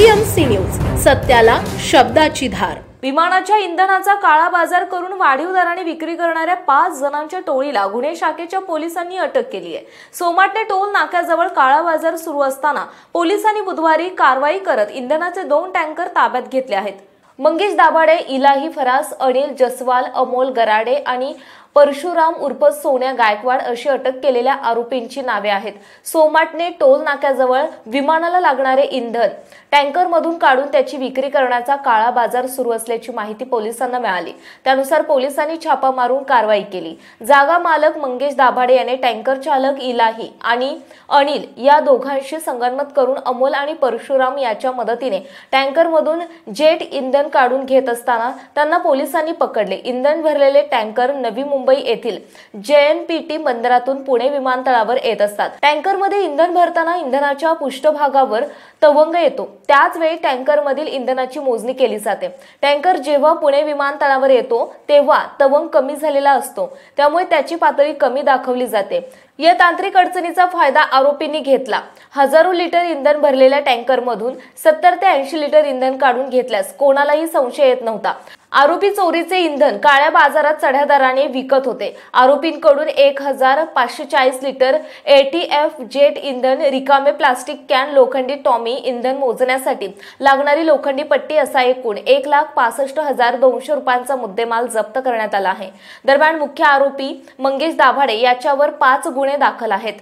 PCMC news, सत्याला शब्दाची धार। विमानाच्या इंधनाचा काळा बाजार करून वाढीव दराने विक्री करणाऱ्या 5 जणांच्या टोळीला गुन्हे शाखेच्या पोलिसांनी अटक केली आहे। सोमाटणे टोल नाक्याजवळ काळा बाजार सुरू असताना पोलिसांनी बुधवारी कारवाई करत इंधनाचे 2 टँकर ताब्यात घेतले आहेत। मंगेश दाभाडे, इलाही फरास, अनिल जसवाल, अमोल गराडे आणि परशुराम उर्फ सोन्या गायकवाड अशी अटक केलेल्या आरोपींची नावे आहेत। सोमाटणे टोल नाक्याजवळ विमानाला लागणारे इंधन टँकरमधून काढून त्याची विक्री करण्याचा काळा बाजार सुरू असल्याची माहिती पोलिसांना मिळाली। त्यानुसार पोलिसांनी छापा मारून कारवाई केली। जागा मालक मंगेश दाभाडे याने टँकर चालक इलाही आणि अनिल या दोघांशी संगनमत करून अमोल आणि परशुराम याच्या मदतीने टँकरमधून जेट इंधन काढून घेत असताना त्यांना पोलिसांनी पकडले। इंधन भरलेले टँकर नवी मुंबई येथील JNPT बंदरातून पुणे विमानतळावर येत असतात। टँकरमध्ये इंधन भरताना इंधनाच्या पृष्ठभागावर तवंग येतो। त्याच वेळी टँकरमधील इंधनाची मोजणी केली जाते। टँकर जेव्हा पुणे विमानतळावर येतो तेव्हा तवंग कमी झालेला असतो, त्यामुळे त्याची पातळी कमी दाखवली जाते। या तांत्रिक अडचणीचा फायदा आरोपींनी घेतला। हजारो लिटर इंधन भरलेल्या टँकरमधून 70 ते 80 लिटर इंधन काढून घेतल्यास कोणालाही संशय येत नव्हता। आरोपी चोरीचे इंधन काळ्या बाजारात चढ्या दराने विकत होते। आरोपींकडून 1540 लिटर ATF जेट इंधन, रिकामे प्लास्टिक कॅन, लोखंडी टॉमी, इंधन मोजण्यासाठी लागणारी लोखंडी पट्टी असा एकूण 1,65,200 रुपयांचा मुद्देमाल जप्त करण्यात आला आहे। दरम्यान मुख्य आरोपी मंगेश दाभाडे याच्यावर 5 गुन्हे दाखल आहेत।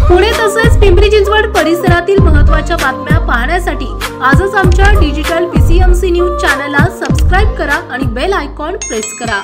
पुणे तसेच पिंपरी चिंचवड परिसरातील महत्त्वाच्या बातम्या पाहण्यासाठी आजच आमच्या डिजिटल PCMC न्यूज चॅनलला सबस्क्राइब करा आणि बेल आयकॉन प्रेस करा।